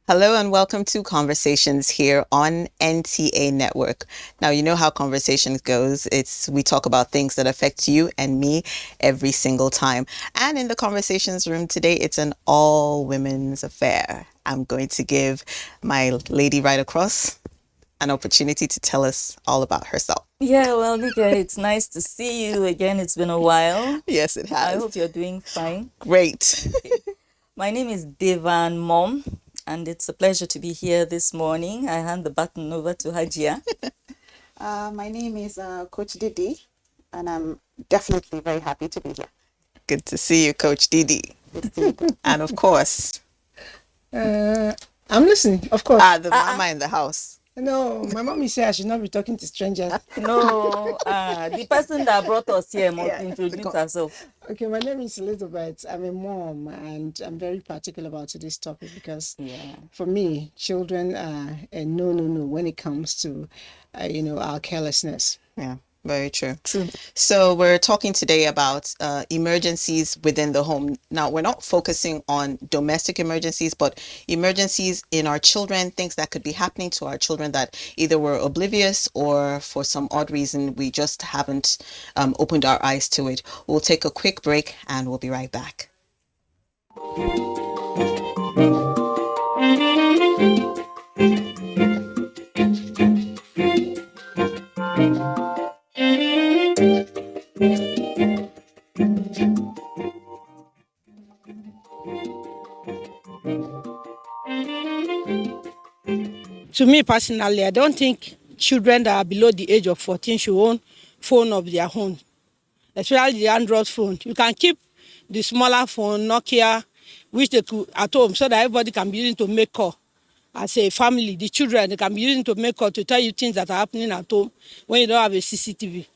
Hello and welcome to Conversations here on NTA Network. Now, you know how conversations goes. We talk about things that affect you and me every single time. And in the conversations room today, it's an all women's affair. I'm going to give my lady right across an opportunity to tell us all about herself. Yeah, well, Nika, it's nice to see you again. It's been a while. Yes, it has. I hope you're doing fine. Great. My name is Devan Mom, and it's a pleasure to be here this morning. I hand the baton over to Hajia. My name is Coach Didi, and I'm definitely very happy to be here. Good to see you, Coach Didi. And of course, I'm listening, of course. the mama in the house. No, my mommy said I should not be talking to strangers. No, the person that brought us here must introduce herself. Okay, my name is Elizabeth. I'm a mom, and I'm very particular about today's topic because for me, children are a no when it comes to, our carelessness. Yeah, very true. So we're talking today about emergencies within the home. Now, we're not focusing on domestic emergencies, but emergencies in our children, things that could be happening to our children that either we're oblivious or for some odd reason we just haven't opened our eyes to it. We'll take a quick break and we'll be right back. To me personally, I don't think children that are below the age of 14 should own phone of their own, especially the Android phone. You can keep the smaller phone, Nokia, which they could at home so that everybody can be using to make call. As a family, the children, they can be using to make call to tell you things that are happening at home when you don't have a CCTV.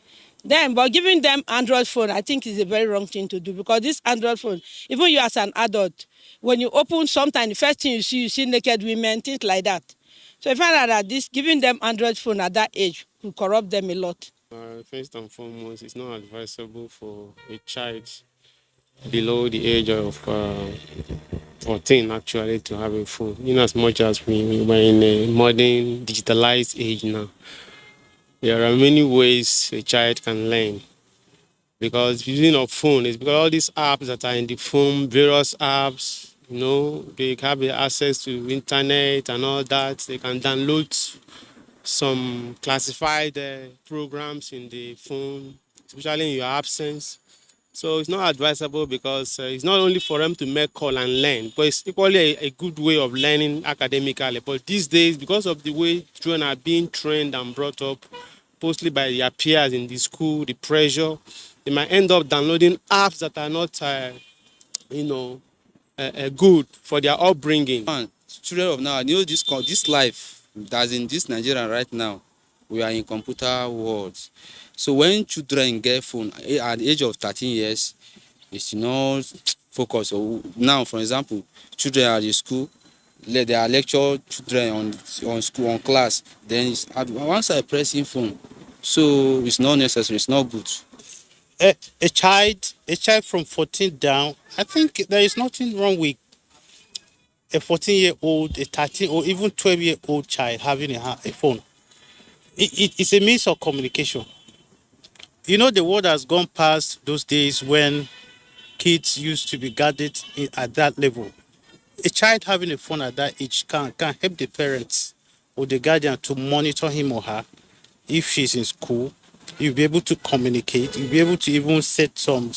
But giving them Android phone, I think is a very wrong thing to do because this Android phone, even you as an adult, when you open sometimes, the first thing you see naked women, things like that. So I find out that this giving them Android phone at that age could corrupt them a lot. First and foremost, it's not advisable for a child below the age of 14 actually to have a phone. In as much as we were in a modern digitalized age now, there are many ways a child can learn. Because using a phone is because all these apps that are in the phone, various apps, they have access to internet and all that. They can download some classified programs in the phone, especially in your absence. So it's not advisable because it's not only for them to make call and learn, but it's equally a good way of learning academically. But these days, because of the way children are being trained and brought up, mostly by their peers in the school, the pressure, they might end up downloading apps that are not, good for their upbringing. Children of now, this life that's in this Nigeria right now, we are in computer world. So when children get phone at the age of 13 years, it's not focus. So now, for example, children at the school, they are lecture children on school, on class. Then once I press in phone, so it's not necessary, it's not good. A child from 14 down, I think there is nothing wrong with a 14-year-old, a 13 or even 12-year-old child having a phone. It's a means of communication. The world has gone past those days when kids used to be guarded at that level. A child having a phone at that age can help the parents or the guardian to monitor him or her. If she's in school, you'll be able to communicate. You'll be able to even set some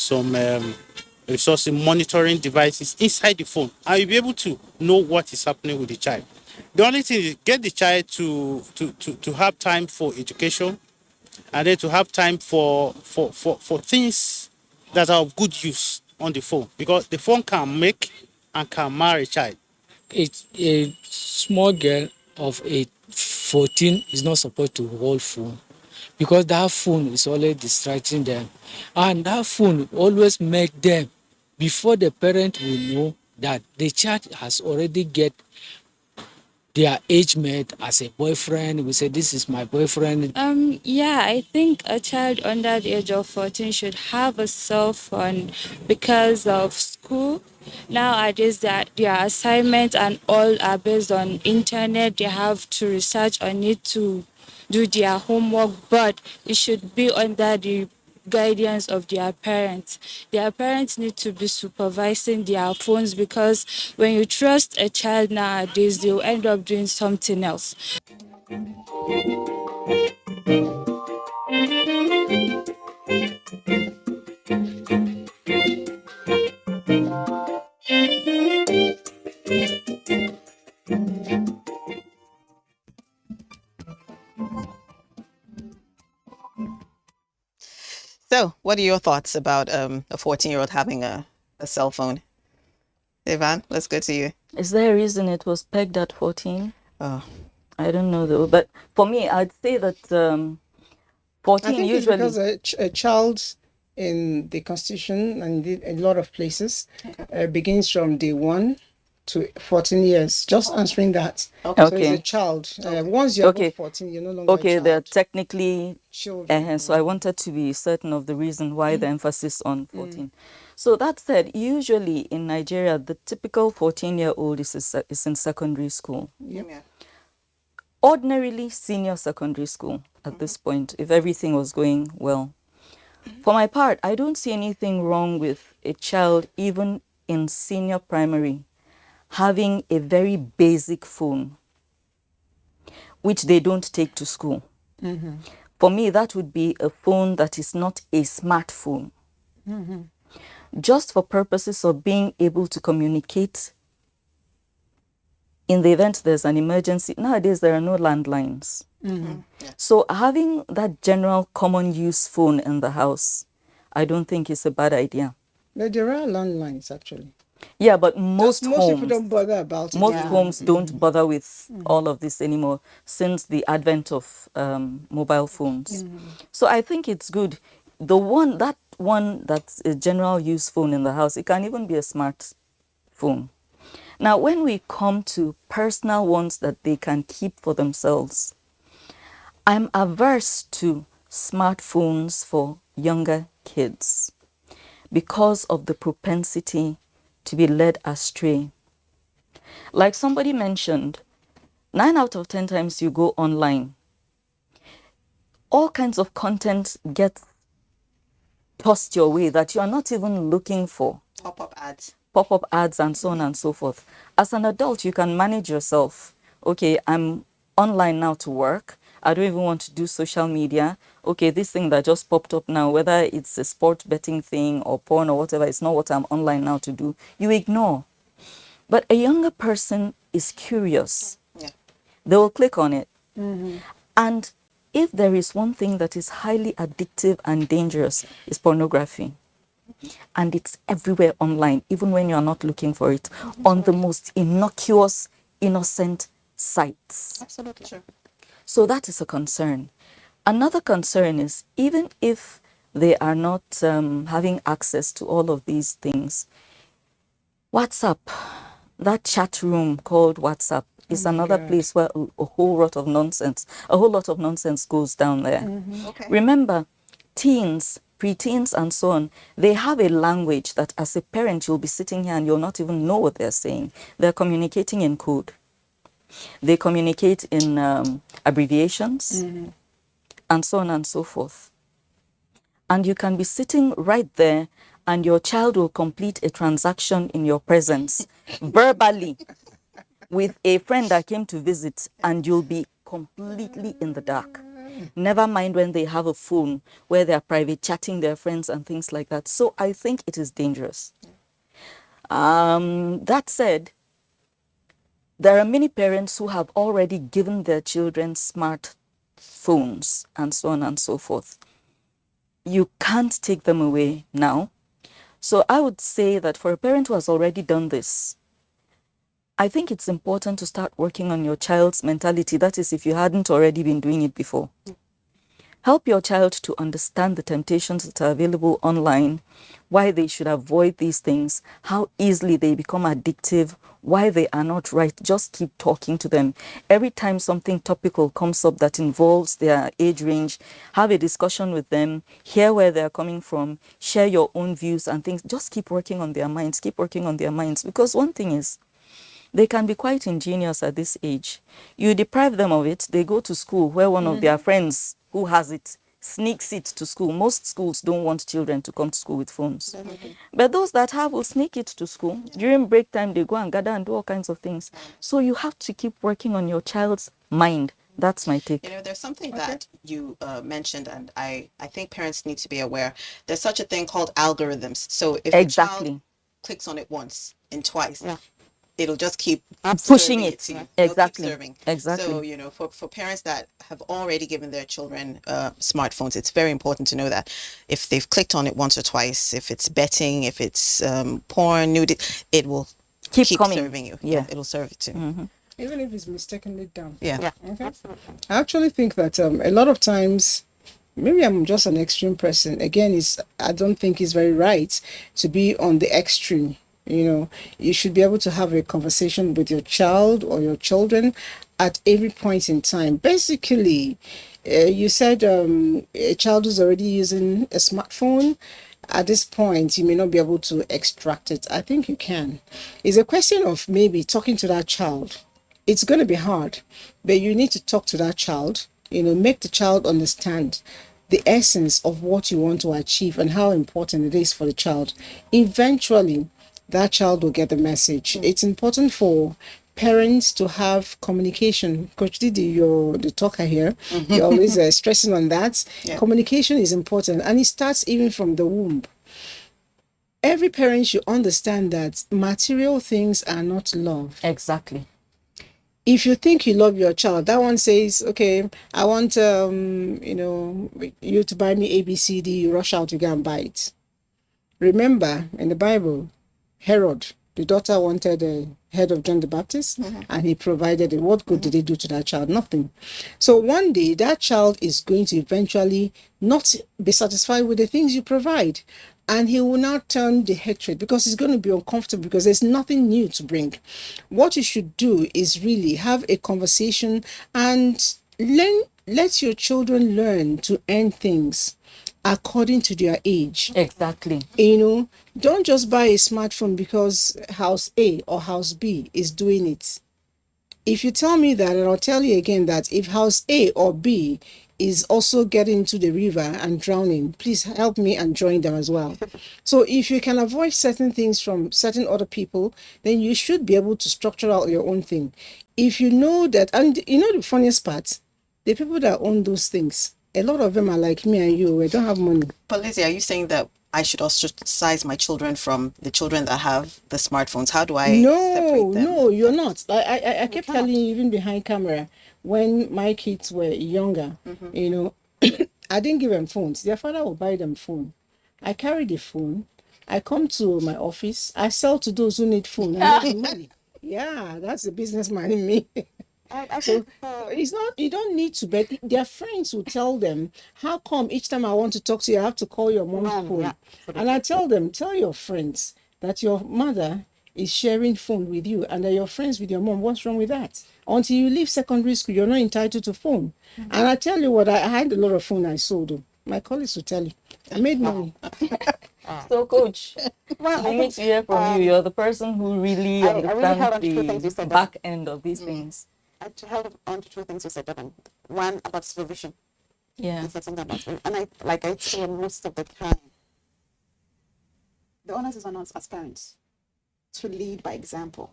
resource monitoring devices inside the phone, and you'll be able to know what is happening with the child. The only thing is get the child to have time for education, and then to have time for things that are of good use. on the phone because the phone can make and can marry a child. A small girl of 14 is not supposed to hold phone because that phone is always distracting them, and that phone always make them, before the parent will know, that the child has already get their age mate as a boyfriend. We say, this is my boyfriend. Yeah, I think a child under the age of 14 should have a cell phone because of school. Nowadays, that their assignments and all are based on internet. They have to research on it to do their homework, but it should be under the guidance of their parents. Their parents need to be supervising their phones because when you trust a child nowadays, they'll end up doing something else. So, what are your thoughts about a 14-year-old having a cell phone? Devan, let's go to you. Is there a reason it was pegged at 14? Oh, I don't know though. But for me, I'd say that I 14 think usually. it's because a child in the constitution and a lot of places begins from day 1 to 14 years. Just answering that. Okay. So it's a child. Once you're Okay. above 14, you're no longer Okay, a they're child. technically. Children. So I wanted to be certain of the reason why the emphasis on 14. So that said, usually in Nigeria, the typical 14-year-old is in secondary school. yeah. Ordinarily senior secondary school at this point, if everything was going well. For my part, I don't see anything wrong with a child, even in senior primary, having a very basic phone, which they don't take to school. For me, that would be a phone that is not a smartphone. Just for purposes of being able to communicate in the event there's an emergency. Nowadays, there are no landlines. So having that general common use phone in the house, I don't think is a bad idea. But there are landlines actually. Yeah, but most Most people homes, don't bother about it. most anymore. homes don't bother with all of this anymore since the advent of mobile phones. So I think it's good. That one that's a general use phone in the house, it can even be a smart phone. Now, when we come to personal ones that they can keep for themselves, I'm averse to smartphones for younger kids because of the propensity to be led astray. Like somebody mentioned, 9 out of 10 times you go online, all kinds of content get tossed your way that you are not even looking for. Pop-up ads. Pop-up ads and so on and so forth. As an adult, you can manage yourself. Okay, I'm online now to work. I don't even want to do social media. Okay, this thing that just popped up now, whether it's a sport betting thing or porn or whatever, it's not what I'm online now to do. You ignore. But a younger person is curious. Yeah. They will click on it. And if there is one thing that is highly addictive and dangerous, it's pornography. And it's everywhere online, even when you're not looking for it, on the most innocuous, innocent sites. Absolutely. Sure. So that is a concern. Another concern is even if they are not having access to all of these things, WhatsApp, that chat room called WhatsApp, is another place where a whole lot of nonsense goes down there. Okay. Remember, teens, preteens and so on, they have a language that as a parent you'll be sitting here and you'll not even know what they're saying. They're communicating in code. They communicate in abbreviations and so on and so forth. And you can be sitting right there and your child will complete a transaction in your presence verbally with a friend that came to visit, and you'll be completely in the dark. Never mind when they have a phone where they're private chatting their friends and things like that. So I think it is dangerous. That said, there are many parents who have already given their children smart phones and so on and so forth. You can't take them away now. So I would say that for a parent who has already done this, I think it's important to start working on your child's mentality. That is, if you hadn't already been doing it before. Help your child to understand the temptations that are available online, why they should avoid these things, how easily they become addictive, why they are not right. Just keep talking to them. Every time something topical comes up that involves their age range, have a discussion with them, hear where they're coming from, share your own views and things. Just keep working on their minds, keep working on their minds. Because one thing is, they can be quite ingenious at this age. You deprive them of it, they go to school where one of their friends who has it sneaks it to school. Most schools don't want children to come to school with phones. But those that have will sneak it to school. During break time, they go and gather and do all kinds of things. So you have to keep working on your child's mind. That's my take. You know, there's something that you mentioned, and I think parents need to be aware. There's such a thing called algorithms. So if the child Exactly. clicks on it once and twice, it'll just keep Pushing serving it. to you. It'll keep Exactly. serving. Exactly. So, you know, for parents that have already given their children smartphones, it's very important to know that if they've clicked on it once or twice, if it's betting, if it's porn, nudity, it will Keep coming. serving you. Yeah. It'll serve it too. Even if it's mistakenly done. Yeah. Okay. I actually think that a lot of times, maybe I'm just an extreme person. Again, I don't think it's very right to be on the extreme. You know, you should be able to have a conversation with your child or your children at every point in time. Basically, you said a child who's already using a smartphone, at this point, you may not be able to extract it. I think you can. It's a question of maybe talking to that child. It's going to be hard, but you need to talk to that child, you know, make the child understand the essence of what you want to achieve and how important it is for the child. Eventually, that child will get the message. It's important for parents to have communication. Coach Didi, you're the talker here. You're always stressing on that. Yeah. Communication is important, and it starts even from the womb. Every parent should understand that material things are not love. Exactly. If you think you love your child, that one says, okay, I want you know, you to buy me ABCD, you rush out to go and buy it. Remember, in the Bible, Herod, the daughter wanted the head of John the Baptist, and he provided it. What good did he do to that child? Nothing. So one day, that child is going to eventually not be satisfied with the things you provide. And he will now turn the hatred because he's going to be uncomfortable because there's nothing new to bring. What you should do is really have a conversation and let your children learn to earn things according to their age. Exactly. You know, don't just buy a smartphone because house A or house B is doing it. If you tell me that, and I'll tell you again that if house A or B is also getting into the river and drowning, please help me and join them as well. So if you can avoid certain things from certain other people, then you should be able to structure out your own thing. If you know that, and you know the funniest part, the people that own those things, a lot of them are like me and you, we don't have money. But Lizzie, are you saying that I should ostracize my children from the children that have the smartphones? How do I separate them? No, you're not. I kept telling you even behind camera when my kids were younger, you know, I didn't give them phones. Their father will buy them phone. I carry the phone. I come to my office. I sell to those who need phone. I make money. Yeah, that's the businessman in me. So it's not, you don't need to, but their friends will tell them, how come each time I want to talk to you, I have to call your mom's phone? And I tell them, tell your friends that your mother is sharing phone with you and that you're friends with your mom. What's wrong with that? Until you leave secondary school, you're not entitled to phone. And I tell you what, I had a lot of phone I sold. Though. My colleagues will tell you, I made money. So, Coach, we need to hear from you. You're the person who really understands the back end of these things. I held on to two things you said, Devin. One about supervision. Yeah. You said something about supervision. And I say most of the time, the onus is on us as parents to lead by example.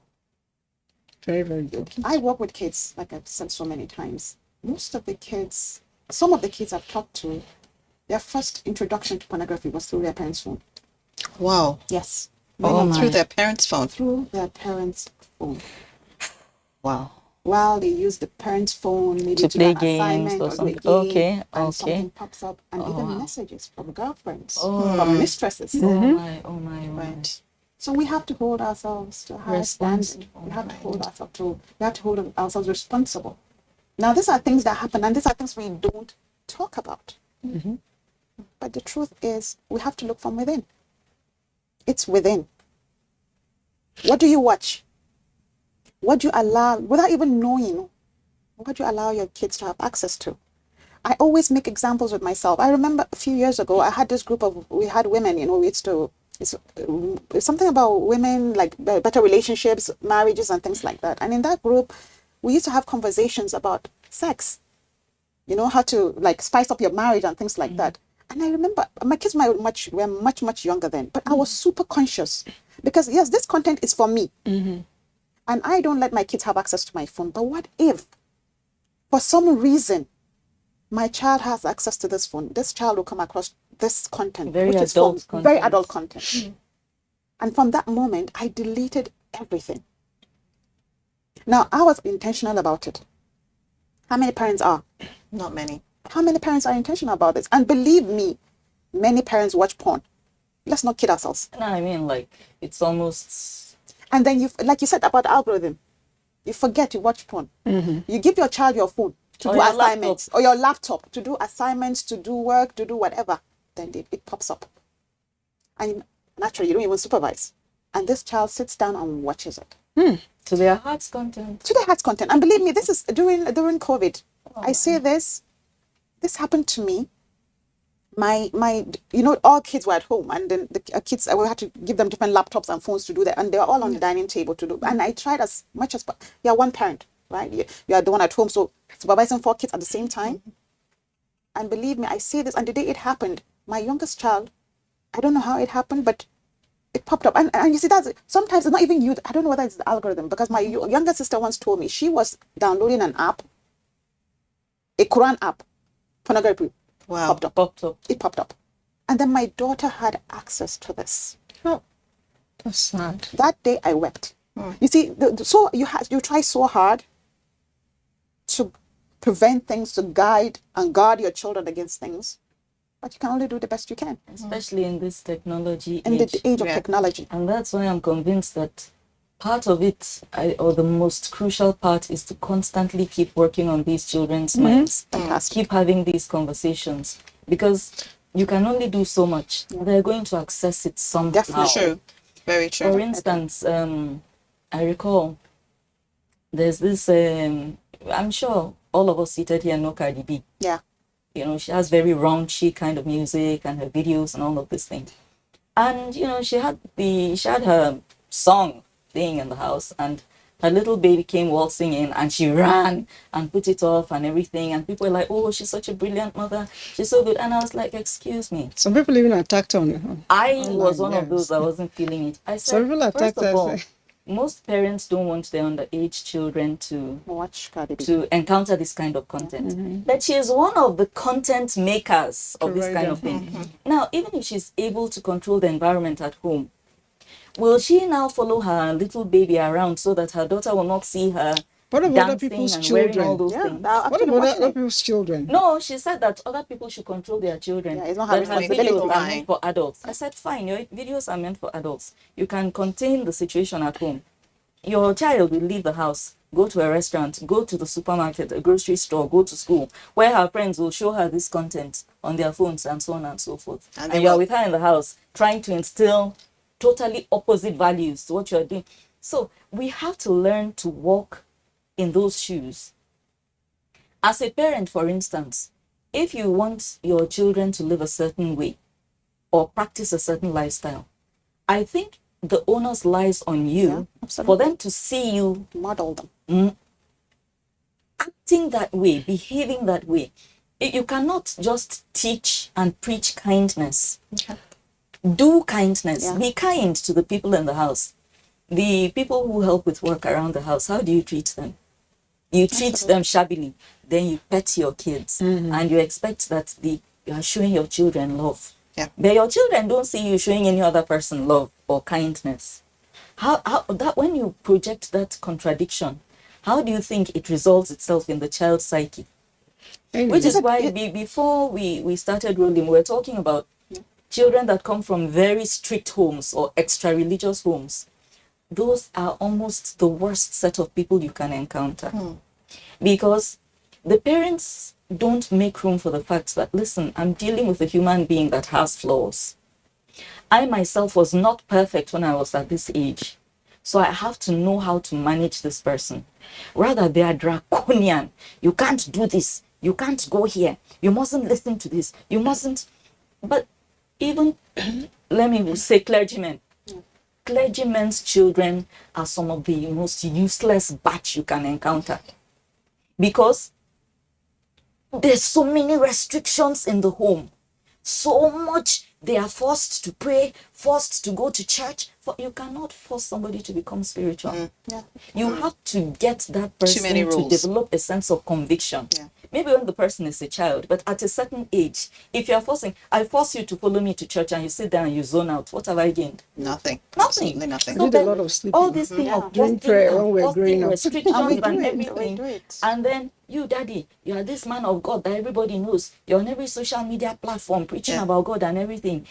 Very, very good. I work with kids, like I've said so many times. Most of the kids, some of the kids I've talked to, their first introduction to pornography was through their parents' phone. Wow. Yes. Through their parents' phone. Through their parents' phone. Wow. while they use the parent's phone, maybe To to play do an games assignment or or do a something. game, Okay, and okay. something pops up, and Oh, even wow. messages from girlfriends, Oh. from mistresses. Oh my, oh my, oh my. Right. So we have to hold ourselves to a higher standard. We have to hold ourselves to. We have to hold ourselves responsible. Now, these are things that happen, and these are things we don't talk about. But the truth is, we have to look from within. It's within. What do you watch? What do you allow, without even knowing, what do you allow your kids to have access to? I always make examples with myself. I remember a few years ago, I had this group of, we had women, we used to, it's something about women, like better relationships, marriages, and things like that. And in that group, we used to have conversations about sex, how to like spice up your marriage and things like that. And I remember my kids were much younger then, but I was super conscious because yes, this content is for me. And I don't let my kids have access to my phone. But what if, for some reason, my child has access to this phone? This child will come across this content, Very which is adult content. very adult content. And from that moment, I deleted everything. Now, I was intentional about it. How many parents are? Not many. How many parents are intentional about this? And believe me, many parents watch porn. Let's not kid ourselves. No, I mean, like, it's almost... And then you, like you said about the algorithm, you forget to watch porn. You give your child your phone to Or do your assignments, or your laptop to do assignments, to do work, to do whatever. Then it pops up. And naturally, you don't even supervise. And this child sits down and watches it. To their heart's content. To their heart's content. And believe me, this is during COVID. I say this happened to me. My all kids were at home, and then the kids, we had to give them different laptops and phones to do that, and they were all on the dining table to do. And I tried as much as you're one parent, right? You are the one at home, so supervising 4 kids at the same time. And believe me, I say this, and the day it happened, my youngest child, I don't know how it happened, but it popped up. And you see, that's sometimes it's not even you. I don't know whether it's the algorithm, because my younger sister once told me she was downloading an app, a Quran app, pornography. Wow. Popped up. It popped up. And then my daughter had access to this. Oh, that's sad. That day I wept. You see, so you try so hard to prevent things, to guide and guard your children against things, but you can only do the best you can. Especially in this technology In age. the age of technology. And that's why I'm convinced that part of it, or the most crucial part, is to constantly keep working on these children's minds. Fantastic. Keep having these conversations, because you can only do so much. They're going to access it somehow. Definitely. True. Very true. For instance, I recall there's this, I'm sure all of us seated here know Cardi B. Yeah. She has very raunchy kind of music and her videos and all of this thing. And, she had her song playing in the house, and her little baby came waltzing in, and she ran and put it off and everything. And people were like, oh, she's such a brilliant mother. She's so good. And I was like, excuse me. Some people even attacked on. I was Online, one of yes. those that wasn't feeling it. I Some said, people first attacked of us. all, most parents don't want their underage children to Watch Cardi B. encounter this kind of content. But she is one of the content makers of this kind of thing. Now, even if she's able to control the environment at home, will she now follow her little baby around so that her daughter will not see her What about other dancing people's and wearing all children? those Yeah, things? What about other people's children? No, she said that other people should control their children. Yeah, it's not her That her responsibility. videos are Fine. meant for adults. I said, fine, your videos are meant for adults. You can contain the situation at home. Your child will leave the house, go to a restaurant, go to the supermarket, a grocery store, go to school, where her friends will show her this content on their phones and so on and so forth. And And they you are will- with her in the house, trying to instill totally opposite values to what you're doing. So we have to learn to walk in those shoes. As a parent, for instance, if you want your children to live a certain way or practice a certain lifestyle, I think the onus lies on you for absolutely. them to see you Model them. acting that way, behaving that way. You cannot just teach and preach kindness. Do kindness. Yeah. Be kind to the people in the house. The people who help with work around the house, how do you treat them? You treat them shabbily, then you pet your kids, and you expect that you are showing your children love. Yeah. But your children don't see you showing any other person love or kindness. How that when you project that contradiction, how do you think it resolves itself in the child's psyche? Which is why before we started rolling, we were talking about children that come from very strict homes or extra-religious homes. Those are almost the worst set of people you can encounter. Because the parents don't make room for the fact that, listen, I'm dealing with a human being that has flaws. I myself was not perfect when I was at this age. So I have to know how to manage this person. Rather, they are draconian. You can't do this. You can't go here. You mustn't listen to this. You mustn't. But even, let me say clergymen. Clergymen's children are some of the most useless batch you can encounter. Because there's so many restrictions in the home. So much they are forced to pray, forced to go to church. You cannot force somebody to become spiritual. You have to get that person to develop a sense of conviction. Maybe when the person is a child, but at a certain age, if you're I force you to follow me to church and you sit down and you zone out, what have I gained? Nothing. Nothing. Absolutely nothing. So did a lot of sleeping. all this thing of During prayer when we're growing up. restrictions And we and do it. everything. And then you, daddy, you are this man of God that everybody knows. You're on every social media platform preaching about God and everything.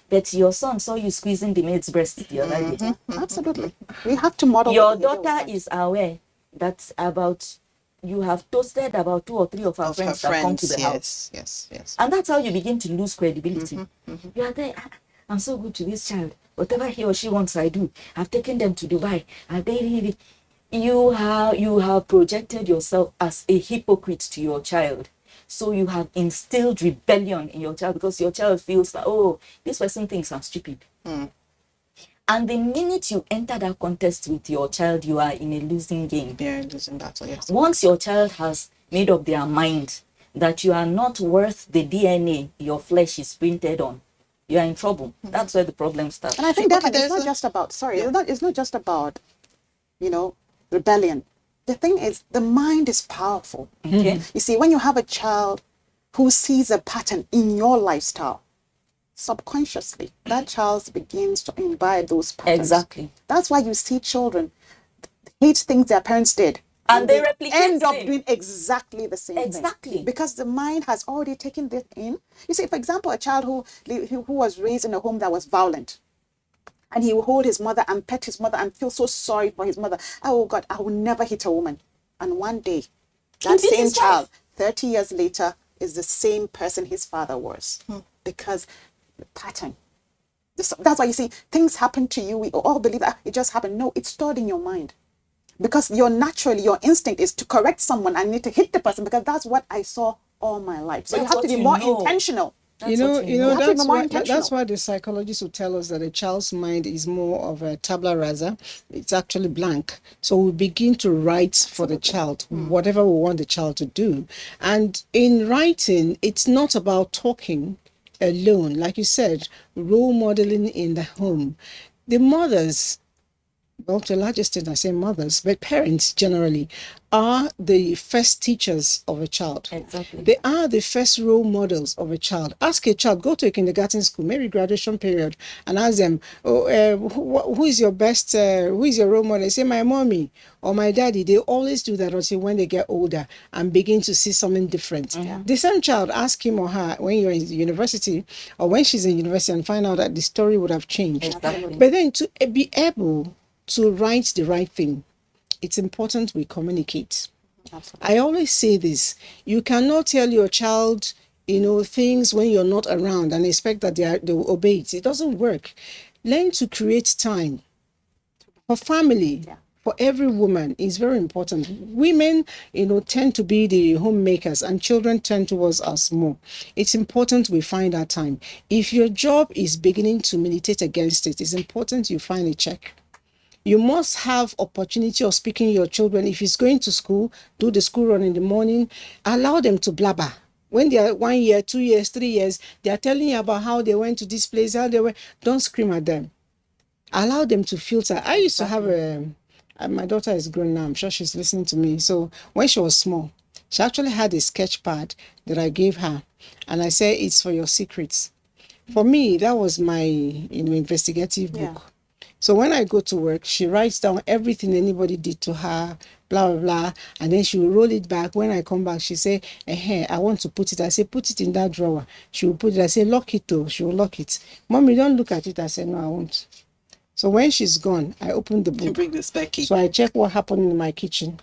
But your son saw you squeezing the maid's breast the other day. Absolutely. We have to model. Your what we do with daughter that. is aware that you have toasted about 2 or 3 of her friends that come to the house. Yes. And that's how you begin to lose credibility. You are there. I'm so good to this child. Whatever he or she wants, I do. I've taken them to Dubai. You have projected yourself as a hypocrite to your child. So you have instilled rebellion in your child because your child feels like, oh, this person thinks I'm stupid. And the minute you enter that contest with your child, you are in a losing game. Yeah, losing battle, yes. Once your child has made up their mind that you are not worth the DNA your flesh is printed on, you are in trouble. That's where the problem starts. And I think that there's it's not just about, it's not just about, rebellion. The thing is, the mind is powerful. Okay. You see, when you have a child who sees a pattern in your lifestyle, subconsciously, that child begins to imbibe those patterns. Exactly. That's why you see children hate things their parents did. And they replicate end up it. doing exactly the same Exactly. thing. Because the mind has already taken this in. You see, for example, a child who was raised in a home that was violent, and he will hold his mother and pet his mother and feel so sorry for his mother. Oh God, I will never hit a woman. And one day, that beat same his child, wife. 30 years later, is the same person his father was. Because the pattern. That's why you see, things happen to you. We all believe that it just happened. No, it's stored in your mind. Because your instinct is to correct someone and need to hit the person because that's what I saw all my life. So That's you have to what be you more know. intentional. You know, have to be more that's intentional. why the psychologists will tell us that a child's mind is more of a tabula rasa. It's actually blank. So we begin to write for the child, whatever we want the child to do. And in writing, it's not about talking alone. Like you said, role modeling in the home. The mothers, well, to a large extent, I say mothers, but parents generally are the first teachers of a child. Exactly. They are the first role models of a child. Ask a child, go to a kindergarten school, maybe graduation period, and ask them, who is your best, who is your role model? They say, my mommy or my daddy. They always do that until when they get older and begin to see something different. The same child, ask him or her when you're in university or when she's in university and find out that the story would have changed. Exactly. But then to be able to write the right thing, it's important we communicate. Absolutely. I always say this, you cannot tell your child, things when you're not around and expect that they will obey it. It doesn't work. Learn to create time for family. For every woman is very important. Women, tend to be the homemakers and children tend towards us more. It's important we find our time. If your job is beginning to militate against it, it's important you find a check. You must have opportunity of speaking to your children. If it's going to school, do the school run in the morning. Allow them to blabber. When they are 1 year, 2 years, 3 years, they are telling you about how they went to this place, how they went. Don't scream at them. Allow them to filter. I used to have my daughter is grown now. I'm sure she's listening to me. So when she was small, she actually had a sketch pad that I gave her. And I said, it's for your secrets. For me, that was my investigative book. So when I go to work, she writes down everything anybody did to her, blah, blah, blah. And then she will roll it back. When I come back, she say, I want to put it. I say, put it in that drawer. She will put it. I say, lock it though. She will lock it. Mommy, don't look at it. I say, no, I won't. So when she's gone, I open the book. You bring this back. So I check what happened in my kitchen.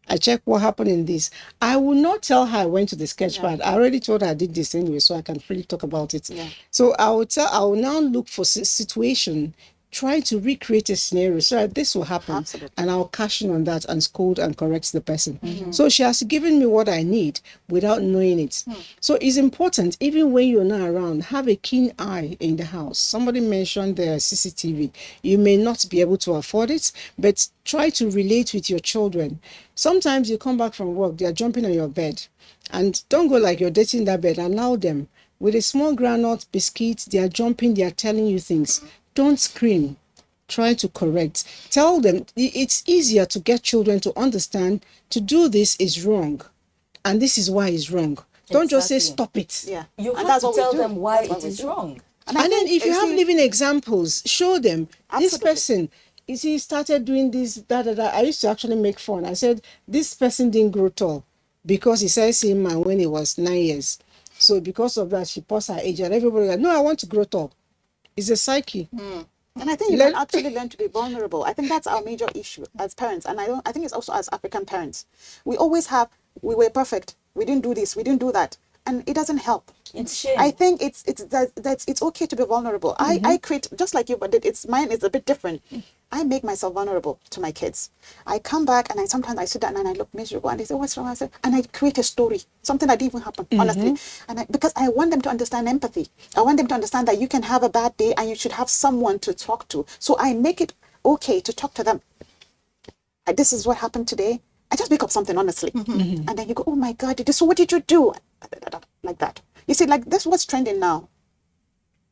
I check what happened in this. I will not tell her I went to the sketch pad. I already told her I did this anyway, so I can freely talk about it. Yeah. So I will now look for situation, try to recreate a scenario so that this will happen. Absolutely. And I'll cash in on that and scold and correct the person. So she has given me what I need without knowing it. So it's important, even when you're not around, have a keen eye in the house. Somebody mentioned the CCTV. You may not be able to afford it, but try to relate with your children. Sometimes you come back from work, they are jumping on your bed. And don't go like you're dating that bed. Allow them. With a small granite biscuit, they are jumping, they are telling you things. Don't scream. Try to correct. Tell them it's easier to get children to understand to do this is wrong. And this is why it's wrong. Don't just say stop it. Yeah. You And have that's to what we tell do. them why That's what it we is do. wrong. And I then think if you have living examples, show them this Absolutely. person, you see, started doing this, I used to actually make fun. I said, this person didn't grow tall because he started seeing man when he was 9 years. So because of that, she paused her age and everybody like, no, I want to grow tall. It's a psyche. And I think you can actually learn to be vulnerable. I think that's our major issue as parents. And I think it's also as African parents. We always have, we were perfect. We didn't do this. We didn't do that. And it doesn't help. It's shame. I think it's okay to be vulnerable. I create, just like you, but mine is a bit different. I make myself vulnerable to my kids. I come back and sometimes I sit down and I look miserable and they say, what's wrong? I say, and I create a story, something that didn't even happen, honestly. And because I want them to understand empathy. I want them to understand that you can have a bad day and you should have someone to talk to. So I make it okay to talk to them. This is what happened today. I just make up something, honestly. And then you go, oh my God, so what did you do? Like that. You see, like this was trending now.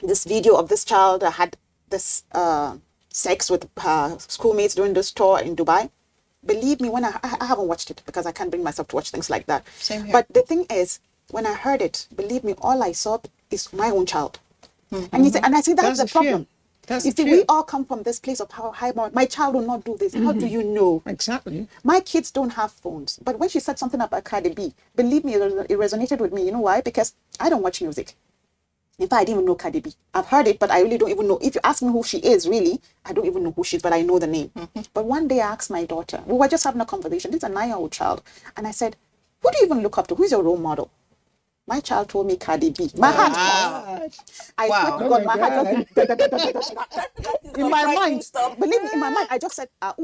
This video of this child that had this sex with her schoolmates during this tour in Dubai. Believe me, when I haven't watched it because I can't bring myself to watch things like that. Same here. But the thing is, when I heard it, believe me, all I saw is my own child. And you say, and I see that's the problem. That's You the see, fear. we all come from this place of how high my child will not do this. How do you know? Exactly. My kids don't have phones. But when she said something about Cardi B, believe me, it resonated with me. You know why? Because I don't watch music. In fact, I didn't even know Cardi B. I've heard it, but I really don't even know. If you ask me who she is, really, I don't even know who she is, but I know the name. But one day I asked my daughter, we were just having a conversation. This is a 9-year-old child. And I said, who do you even look up to? Who's your role model? My child told me Cardi B. My heart pounded. I swear to God, my heart just in my mind. Believe me, in my mind, I just said, I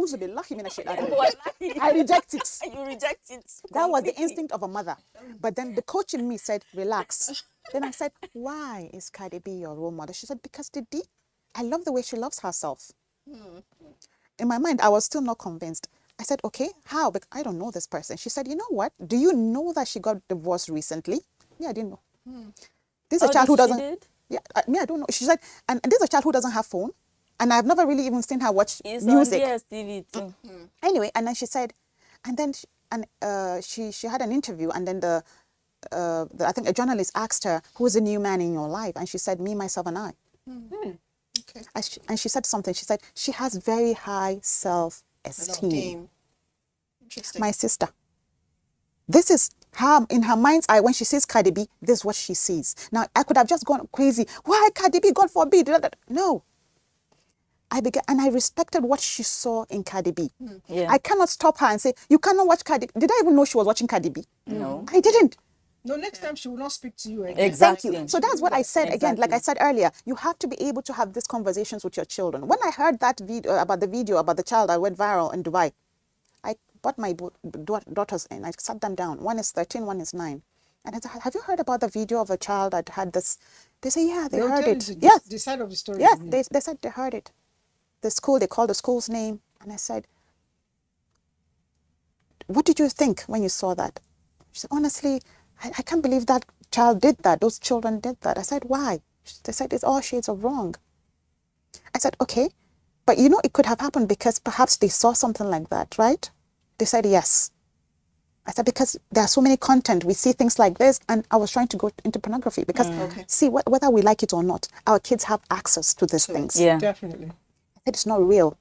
reject it. You reject it. That was the completely. instinct of a mother. But then the coach in me said, relax. Then I said, why is Cardi B your role model? She said, because Didi, I love the way she loves herself. In my mind, I was still not convinced. I said, okay, how? But I don't know this person. She said, you know what? Do you know that she got divorced recently? Yeah, I didn't know. This is a child who doesn't. Did? Yeah, I don't know. She said, and this is a child who doesn't have phone. And I've never really even seen her watch It's music. on DSTV too. Anyway, and then she said, and then she had an interview, and then I think a journalist asked her, who's the new man in your life? And she said, me, myself, and I. Okay. And she said something. She said, she has very high self-esteem. Interesting. My sister. This is her, in her mind's eye, when she sees Cardi B, this is what she sees. Now, I could have just gone crazy. Why Cardi B? God forbid. No. I began, and I respected what she saw in Cardi B. Yeah. I cannot stop her and say, you cannot watch Cardi B. Did I even know she was watching Cardi B? No. I didn't. No, next time she will not speak to you again. Exactly. Thank you. So that's what I said again. Like Exactly. I said earlier, you have to be able to have these conversations with your children. When I heard that video about the child that went viral in Dubai, I brought my daughters in. I sat them down. One is 13, one is 9. And I said, have you heard about the video of a child that had this? They say, yeah, they heard it. Yes. The side of the story. Yes, they said they heard it. The school, they called the school's name. And I said, what did you think when you saw that? She said, honestly, I can't believe that child did that. Those children did that. I said, why? They said, it's all shades of wrong. I said, okay. But you know, it could have happened because perhaps they saw something like that, right? They said, yes. I said, because there are so many content. We see things like this. And I was trying to go into pornography because, see, whether we like it or not, our kids have access to these things. Yeah. Definitely. It's not real.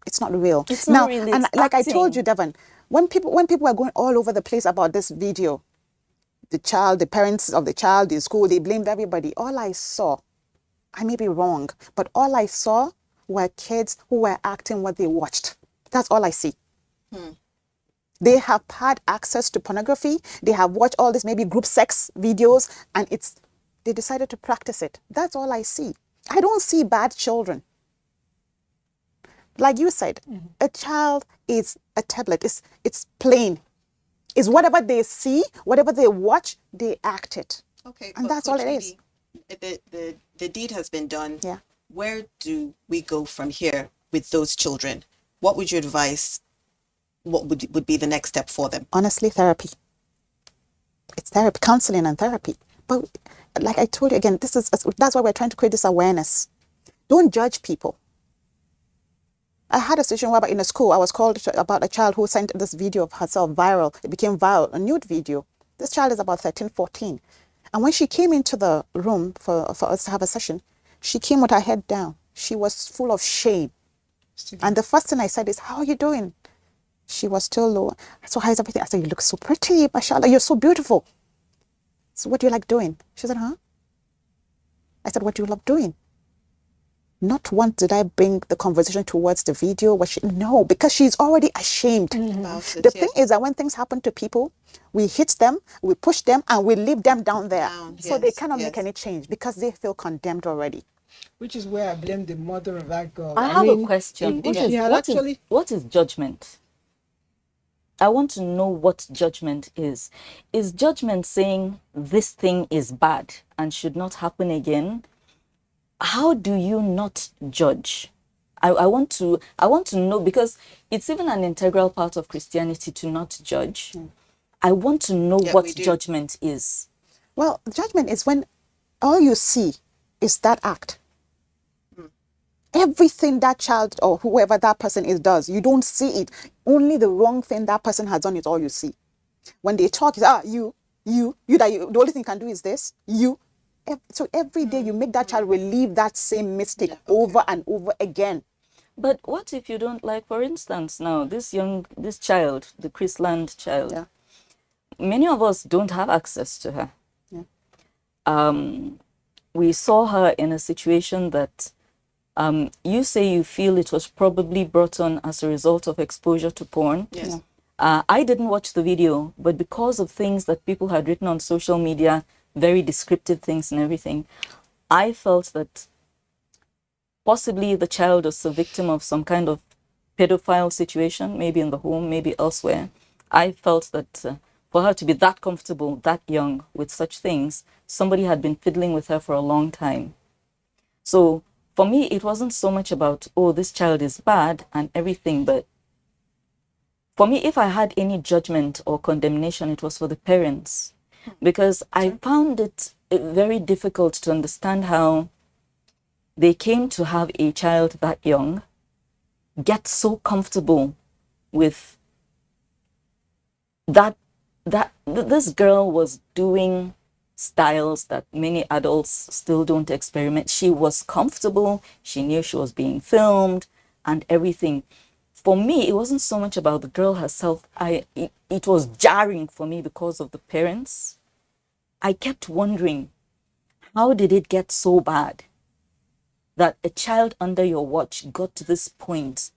It's not real. It's now, not really, and it's like I told you, acting. Devon, when people were going all over the place about this video, the parents of the child in school, they blamed everybody. All I saw, I may be wrong, but all I saw were kids who were acting what they watched. That's all I see. They have had access to pornography. They have watched all this maybe group sex videos, and they decided to practice it. That's all I see. I don't see bad children. Like you said, a child is a tablet. It's plain. It's whatever they see, whatever they watch, they act it. Okay, And but that's all Coach it is. The deed has been done. Yeah. Where do we go from here with those children? What would you advise? What would be the next step for them? Honestly, therapy. It's therapy, counseling and therapy. But like I told you again, that's why we're trying to create this awareness. Don't judge people. I had a situation where in a school, I was called about a child who sent this video of herself viral. It became viral, a nude video. This child is about 13, 14. And when she came into the room for us to have a session, she came with her head down. She was full of shame. And the first thing I said is, how are you doing? She was still low. So how's everything? I said, you look so pretty, mashallah. You're so beautiful. So what do you like doing? She said, huh? I said, what do you love doing? Not once did I bring the conversation towards the video. No, because she's already ashamed. About it, The thing is that when things happen to people, we hit them, we push them, and we leave them down there. So they cannot make any change because they feel condemned already. Which is where I blame the mother of that girl. I have mean, a question. if she had actually... What is judgment? I want to know what judgment is. Is judgment saying this thing is bad and should not happen again? How do you not judge? I want to know, because it's even an integral part of Christianity to not judge. I want to know what judgment is. Well, judgment is when all you see is that act. Everything that child or whoever that person is does, you don't see it. Only the wrong thing that person has done is all you see. When they talk, it's the only thing you can do is this. So every day you make that child relieve that same mistake over and over again. But what if you don't, like, for instance, now this child, the Chrisland child, many of us don't have access to her. We saw her in a situation that you say you feel it was probably brought on as a result of exposure to porn. Yes. I didn't watch the video, but because of things that people had written on social media, very descriptive things and everything, I felt that possibly the child was a victim of some kind of pedophile situation, maybe in the home, maybe elsewhere. I felt that for her to be that comfortable, that young, with such things, somebody had been fiddling with her for a long time. So for me, it wasn't so much about, oh, this child is bad and everything, but for me, if I had any judgment or condemnation, it was for the parents, because I found it very difficult to understand how they came to have a child that young, get so comfortable with that this girl was doing styles that many adults still don't experiment. She was comfortable. She knew she was being filmed and everything. For me, it wasn't so much about the girl herself. It was jarring for me because of the parents. I kept wondering, how did it get so bad that a child under your watch got to this point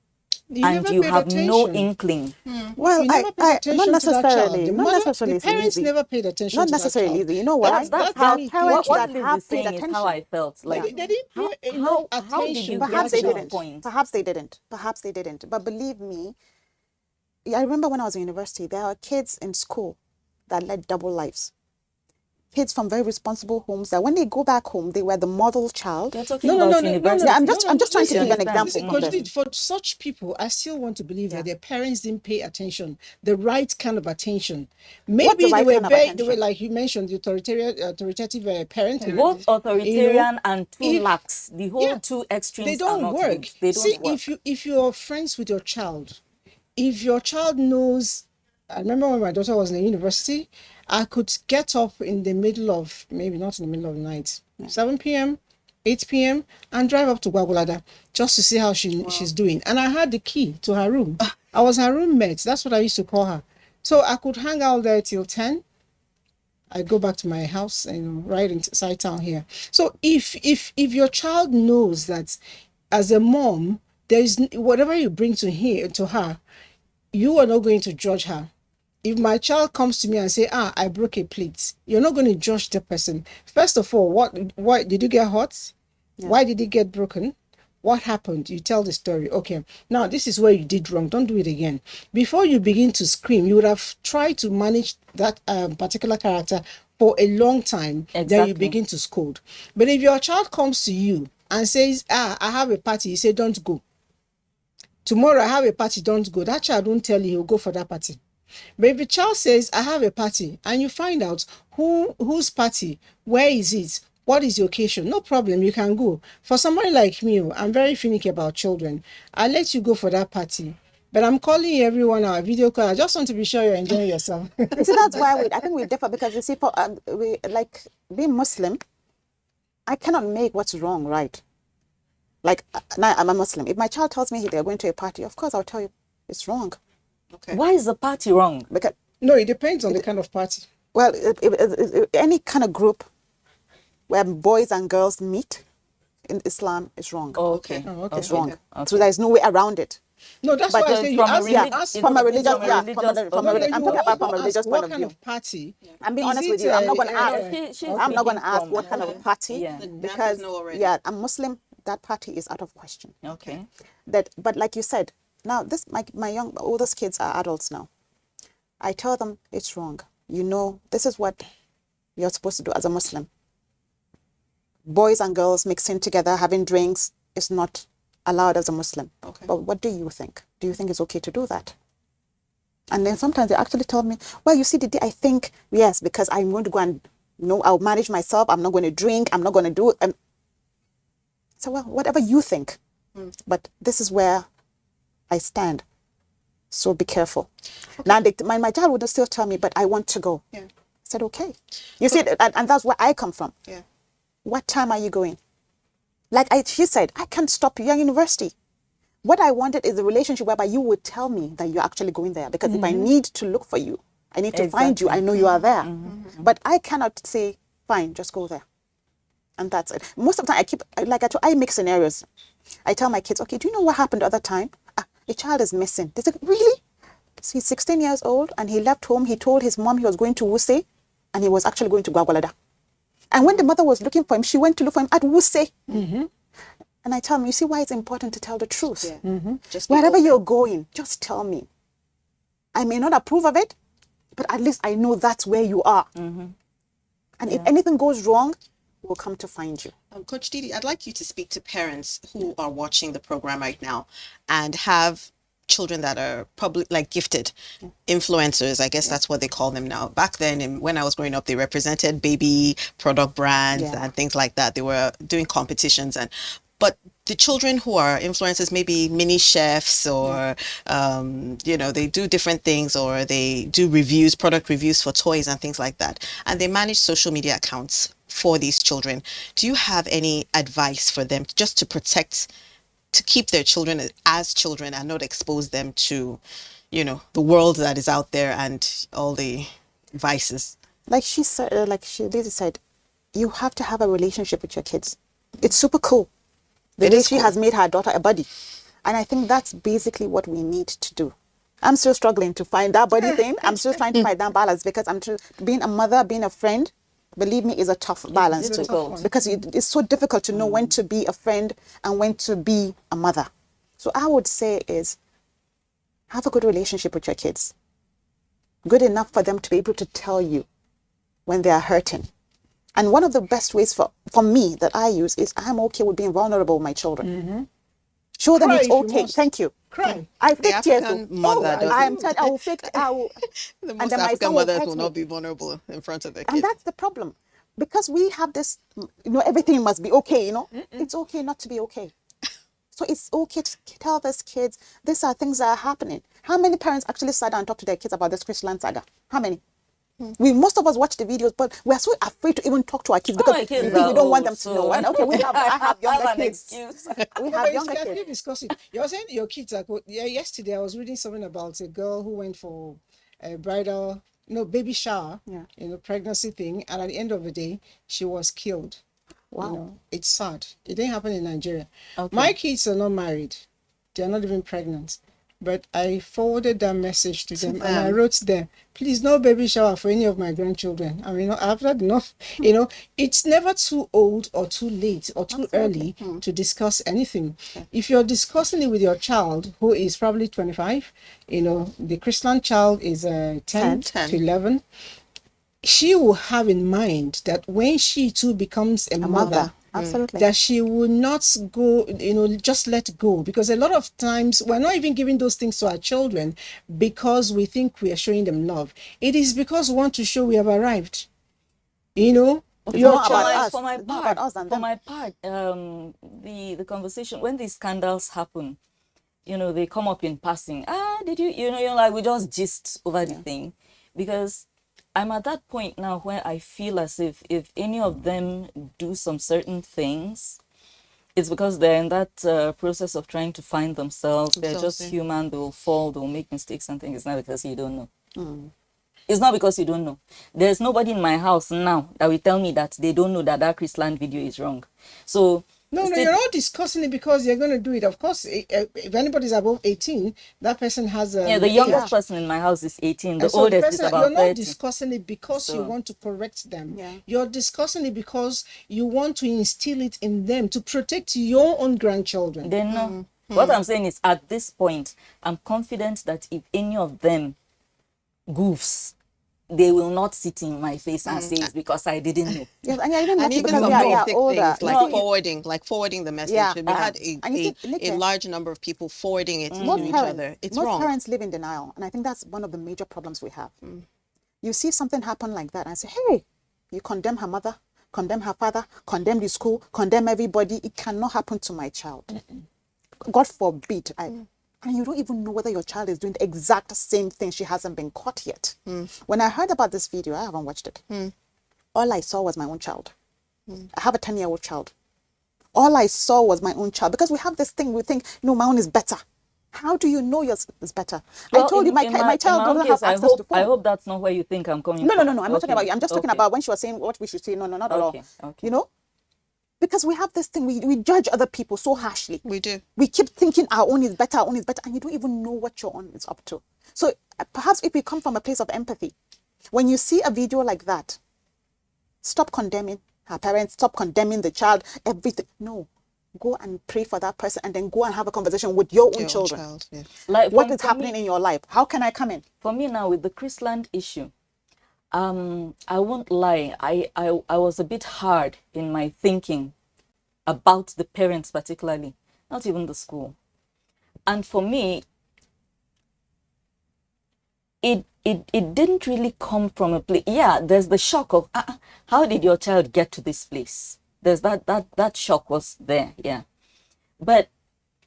and you have no inkling? Well, not necessarily. The parents never paid attention. Not to necessarily. that child. You know why? That's how how parents what that Liz have is paid saying is attention. how I felt. Like, They didn't pay how enough did attention. you Perhaps get they to that didn't. point? Perhaps they didn't. But believe me, I remember when I was in university, there are kids in school that led double lives. Kids from very responsible homes that when they go back home, they were the model child. You're talking about university. I'm just trying to give an example. Listen, Coach Dee, for such people, I still want to believe that their parents didn't pay attention, the right kind of attention. Maybe they were like you mentioned, the authoritative parenting. Both authoritarian and too lax. The whole two extremes. They don't are not work. Good. They don't work. work. If you're friends with your child, if your child knows. I remember when my daughter was in the university, I could get up in the middle of, maybe not in the middle of the night, 7 p.m., 8 p.m. and drive up to Gwagwalada just to see how she's doing. And I had the key to her room. I was her roommate. That's what I used to call her. So I could hang out there till 10. I go back to my house and right inside town here. So if your child knows that as a mom, there is whatever you bring to her, you are not going to judge her. If my child comes to me and say, I broke a plate, you're not going to judge the person. First of all, why did you get hurt? Yeah. Why did it get broken? What happened? You tell the story. Okay, now this is where you did wrong. Don't do it again. Before you begin to scream, you would have tried to manage that particular character for a long time. Exactly. Then you begin to scold. But if your child comes to you and says, I have a party, you say, don't go. Tomorrow I have a party, don't go. That child won't tell you he'll go for that party. But if the child says, I have a party, and you find out whose party, where is it, what is the occasion, no problem, you can go. For somebody like me, I'm very finicky about children. I'll let you go for that party. But I'm calling you every 1 hour, video call. I just want to be sure you're enjoying yourself. See, that's why I think we differ, because you see, for we like being Muslim, I cannot make what's wrong right. Like, now I'm a Muslim. If my child tells me they're going to a party, of course I'll tell you it's wrong. Okay. Why is the party wrong? Because no, it depends on the kind of party. Well, any kind of group where boys and girls meet in Islam is wrong. Oh, okay. It's wrong. Okay. So there's no way around it. No, that's why I say you ask from a religious, I'm talking about from a religious point of view. What kind of party? I'm being honest with you. I'm not going to ask. I'm not going to ask what kind of a party, because I'm Muslim. That party is out of question. Okay. But like you said, now this my oldest kids are adults now. I tell them it's wrong. You know, this is what you're supposed to do as a Muslim. Boys and girls mixing together, having drinks is not allowed as a Muslim. Okay. But what do you think? Do you think it's okay to do that? And then sometimes they actually tell me, well, you see, I think, yes, because I'm going to go and, I'll manage myself. I'm not going to drink. I'm not going to do it. So, well, whatever you think. But this is where I stand. So be careful. Okay. Now, my child would still tell me, but I want to go. Yeah. I said, okay. You see, and that's where I come from. Yeah. What time are you going? Like she said, I can't stop you. You're in university. What I wanted is a relationship whereby you would tell me that you're actually going there. Because if I need to look for you, I need to find you, I know you are there. But I cannot say, fine, just go there. And that's it. Most of the time, I make scenarios. I tell my kids, okay, do you know what happened the other time? A child is missing. They say, really? So he's 16 years old and he left home. He told his mom he was going to Wuse and he was actually going to Gwagwalada. And when the mother was looking for him, she went to look for him at Wuse. And I tell them, you see why it's important to tell the truth. Yeah. Wherever you're going, just tell me. I may not approve of it, but at least I know that's where you are. And if anything goes wrong, we'll come to find you. Coach Didi, I'd like you to speak to parents who are watching the program right now and have children that are probably like gifted influencers. I guess that's what they call them now. Back then, when I was growing up, they represented baby product brands and things like that. They were doing competitions but the children who are influencers, maybe mini chefs or, they do different things, or they do reviews, product reviews for toys and things like that. And they manage social media accounts for these children. Do you have any advice for them just to keep their children as children and not expose them to, the world that is out there and all the vices? Like she said, Lizzie said, you have to have a relationship with your kids. It's super cool. The way she has made her daughter a buddy. And I think that's basically what we need to do. I'm still struggling to find that buddy thing. I'm still trying to find that balance, because being a mother, being a friend, believe me, is a tough balance too. Because it's so difficult to know when to be a friend and when to be a mother. So I would say is, have a good relationship with your kids. Good enough for them to be able to tell you when they are hurting. And one of the best ways for me that I use is I'm okay with being vulnerable with my children. Show them it's okay. Thank you. Cry. I fake tears. The most African mothers will not be vulnerable in front of their kids. And that's the problem. Because we have this, everything must be okay, It's okay not to be okay. So it's okay to tell these kids, these are things that are happening. How many parents actually sat down and talked to their kids about this Christian saga? How many? Most of us watch the videos, but we're so afraid to even talk to our kids because my kids we think are we don't want old, them to know. so- And okay, I have younger an kids. excuse. We No, have but younger you can kids. still discuss it. You're saying your kids are good. Yeah, yesterday I was reading something about a girl who went for a bridal, baby shower, Yeah. pregnancy thing, and at the end of the day, she was killed. Wow. It's sad. It didn't happen in Nigeria. Okay. My kids are not married. They're not even pregnant. But I forwarded that message to them and I wrote to them, please no baby shower for any of my grandchildren. I mean, I've had enough. It's never too old or too late or too early to discuss anything. If you're discussing it with your child who is probably 25, the Christian child is 10 to 11, she will have in mind that when she too becomes a mother, Absolutely. that she will not go, just let go. Because a lot of times we're not even giving those things to our children because we think we are showing them love. It is because we want to show we have arrived. Your not about child, us. For my It's not part, about us and for them. my part, the conversation when these scandals happen, they come up in passing. Did you, like we just gist over the thing, because I'm at that point now where I feel as if any of them do some certain things, it's because they're in that process of trying to find themselves. They're just human. They will fall. They will make mistakes and things. It's not because you don't know. It's not because you don't know. There's nobody in my house now that will tell me that they don't know that Chrisland video is wrong. So no, you're not discussing it because you're going to do it. Of course, if anybody's above 18, that person has a... the youngest person in my house is 18. The And so oldest is person, about you're not 30. discussing it because you So- want to correct them. Yeah. You're discussing it because you want to instill it in them to protect your own grandchildren. They know. What I'm saying is, at this point, I'm confident that if any of them goofs, they will not sit in my face and say it's because I didn't know. Yes, and you're even And lucky even because some we are basic older. things like No, forwarding the message. Yeah. We had And you see, a large number of people forwarding it to most each parents, other. It's most wrong. parents live in denial, and I think that's one of the major problems we have. You see something happen like that and say, hey, you condemn her mother, condemn her father, condemn the school, condemn everybody. It cannot happen to my child. God forbid. And you don't even know whether your child is doing the exact same thing. She hasn't been caught yet. When I heard about this video, I haven't watched it. All I saw was my own child. I have a 10-year-old child. All I saw was my own child, because we have this thing, we think, no, my own is better. How do you know yours is better? I told you my child doesn't have access to phone. I hope that's not where you think I'm coming No, from. I'm not talking about you. I'm just talking about when she was saying what we should say. No, not at all. Okay. Because we have this thing, we judge other people so harshly. We do. We keep thinking our own is better, and you don't even know what your own is up to. So perhaps if we come from a place of empathy, when you see a video like that, stop condemning her parents, stop condemning the child, everything. No, go and pray for that person, and then go and have a conversation with your own children. Child, yeah. Like What is happening in your life? How can I come in? For me now, with the Chrisland issue, I won't lie, I was a bit hard in my thinking about the parents particularly, not even the school. And for me, it didn't really come from a place. Yeah, there's the shock of how did your child get to this place? There's that shock was there, yeah. But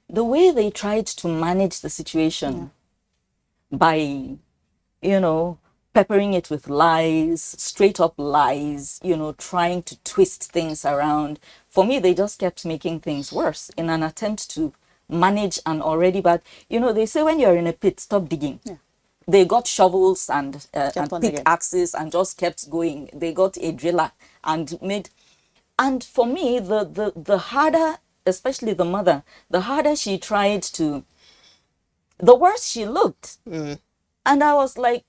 the way they tried to manage the situation by, peppering it with lies, straight up lies, trying to twist things around. For me, they just kept making things worse in an attempt to manage an already bad, they say when you're in a pit, stop digging. Yeah. They got shovels and pickaxes and just kept going. They got a driller and made, and for me, the harder, especially the mother, the harder she tried to, the worse she looked. And I was like,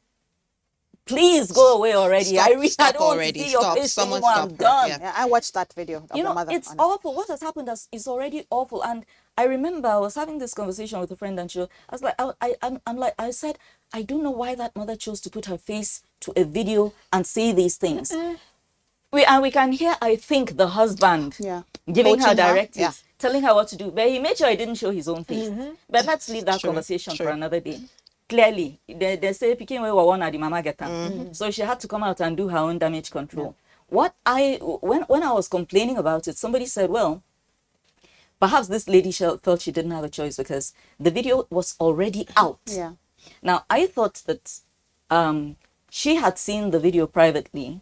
please go away already. Stop, I don't want to see your face anymore. I'm done. Yeah, I watched that video of the mother. It's awful. What has happened is already awful. And I remember I was having this conversation with a friend, and I said, I don't know why that mother chose to put her face to a video and say these things. We can hear, I think, the husband giving her directives, telling her what to do. But he made sure he didn't show his own face. But let's leave that conversation for another day. Clearly, they say picking away one at the mama get so she had to come out and do her own damage control. When I was complaining about it, somebody said, well, perhaps this lady felt she didn't have a choice because the video was already out. Yeah. Now I thought that she had seen the video privately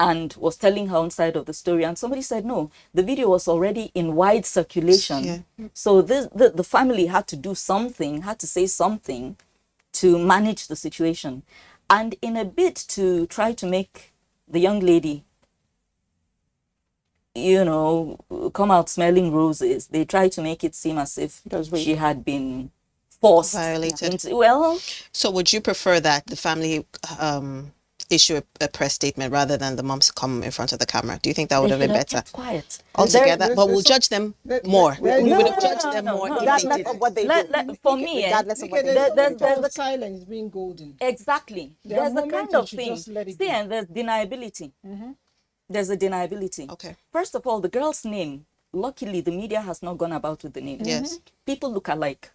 and was telling her own side of the story, and somebody said no, the video was already in wide circulation. So the family had to do something, had to say something to manage the situation. And in a bid to try to make the young lady, you know, come out smelling roses, they tried to make it seem as if she had been forced. Violated. Well, so would you prefer that the family issue a press statement rather than the moms come in front of the camera? Do you think that would have been better? Kept quiet. Altogether, but we'll judge them more. We would have judged them no, more no, if Regardless they did. of what they do. For me, Regardless of what they There's do. the silence being golden. exactly. There are There's a moments kind you of should thing. just let it See, go. and there's deniability. There's a deniability. Okay. First of all, the girl's name, luckily the media has not gone about with the name. Yes. People look alike.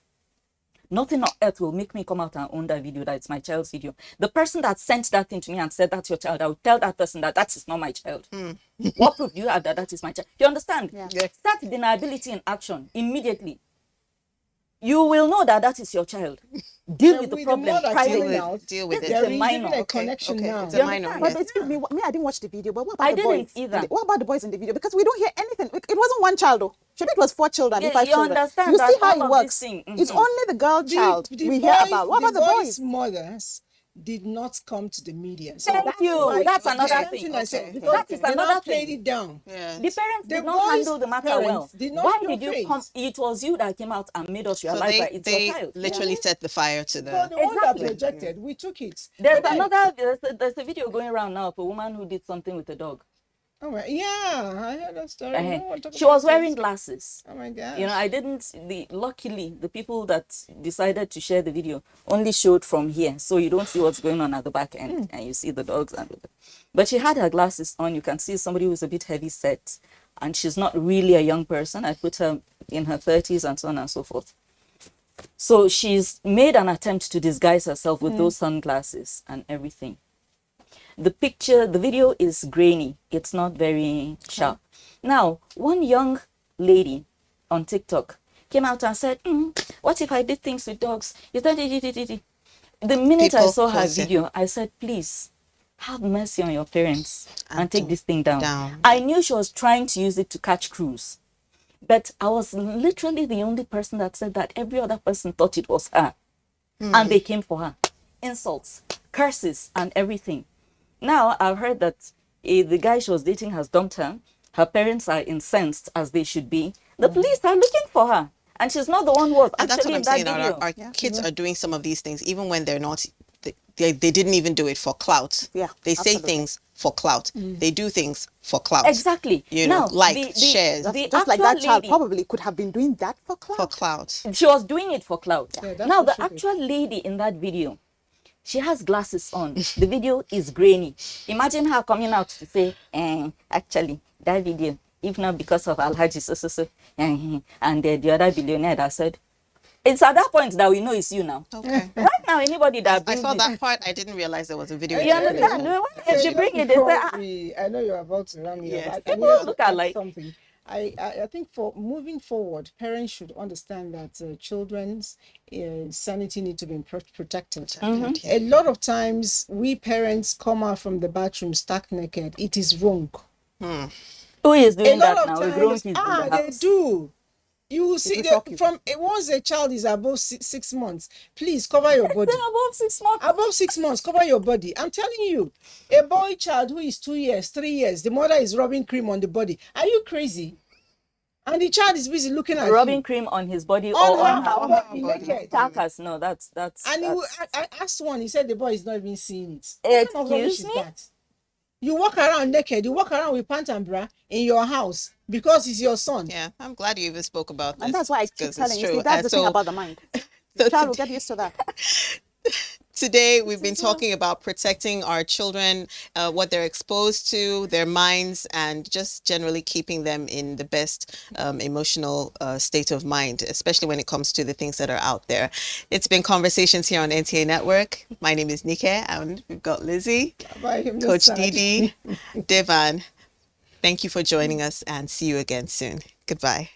Nothing on earth will make me come out and own that video, that it's my child's video. The person that sent that thing to me and said that's your child, I will tell that person that that is not my child. What proof do you have that that is my child? You understand? Yeah. Start deniability in action immediately. You will know that that is your child. Deal with the problem mother privately. coming out, Deal with This it. is there a is minor. even a connection Okay. now. It's a minor. But Yes. excuse me, I didn't watch the video, but what about I the didn't boys? either. What about the boys in the video? Because we don't hear anything. It wasn't one child, though. Should it was 4 children, Yeah, 5 you children. understand You that see how all it of works. this thing, It's only the girl child we hear about. What about the boys? Mothers did not come to the media. So Thank you. That's another Same thing. I said, Okay. because That is they another now played thing. it down. Yeah. The parents The did not boys' handle the matter well. parents did not Why show did you face. come? It was you that came out and made us So realize that it's they your child. literally set the fire to So the. the one that Exactly. projected, we took it. There's But then- another. There's a video going around now of a woman who did something with a dog. Oh my, yeah, I heard that story. I don't want to talk She was about wearing it. glasses. Oh my God. You know, I didn't. Luckily, the people that decided to share the video only showed from here, so you don't see what's going on at the back end, and you see the dogs and. But she had her glasses on. You can see somebody who's a bit heavy set, and she's not really a young person. I put her in her 30s and so on and so forth. So she's made an attempt to disguise herself with those sunglasses and everything. The video is grainy. It's not very sharp. Now, one young lady on TikTok came out and said, what if I did things with dogs? Is that it? The minute I People saw her posting. video, I said, please, have mercy on your parents and take do this thing down. down. I knew she was trying to use it to catch crews. But I was literally the only person that said that. Every other person thought it was her. And they came for her. Insults, curses, and everything. Now, I've heard that the guy she was dating has dumped her. Her parents are incensed, as they should be. The police are looking for her. And she's not the one who was And that's actually what I'm in that saying. video. Our kids are doing some of these things, even when they're not. They didn't even do it for clout. Yeah, They say absolutely. things for clout. They do things for clout. Exactly. You know, Now, like shares the Just like that actual child lady- probably could have been doing that for clout. for clout. She was doing it for clout. Yeah, that's Now, what the she did. actual lady in that video, she has glasses on. The video is grainy. Imagine her coming out to say, actually, that video, if not because of Alhaji and the other billionaire that said, it's at that point that we know it's you now. Okay. Right now, anybody that I brings saw it- that part. I didn't realize there was a video. You understand? If you bring it, they say, I know you're about to run me Yes. up. People need to look add alike. something. I think for moving forward, parents should understand that children's sanity need to be protected. A lot of times, we parents come out from the bathroom stark naked. It is wrong. who is A doing lot that of now? A grown times, kids in the they house. do. You will see will that shock you. from once a child is above 6 months, please cover your body. Above 6 months. Above 6 months, cover your body. I'm telling you, a boy child who is 2 years, 3 years, the mother is rubbing cream on the body. Are you crazy? And the child is busy looking at Rubbing you. cream on his body or On on her her. body, naked. Carcass, no, that's. And I asked one, he said the boy is not even seeing it. What kind of rubbish Excuse is me? that? You walk around naked, you walk around with pant and bra in your house because it's your son. Yeah, I'm glad you even spoke about this. And that's why I keep 'cause it's telling you, true. see, that's And the thing so about the mind. so Child will get used to that. today we've been talking about protecting our children, what they're exposed to, their minds, and just generally keeping them in the best emotional state of mind, especially when it comes to the things that are out there. It's been Conversations here on NTA Network. My name is Nike, and we've got Lizzie, Coach Didi, Devan. Thank you for joining us, and see you again soon. Goodbye.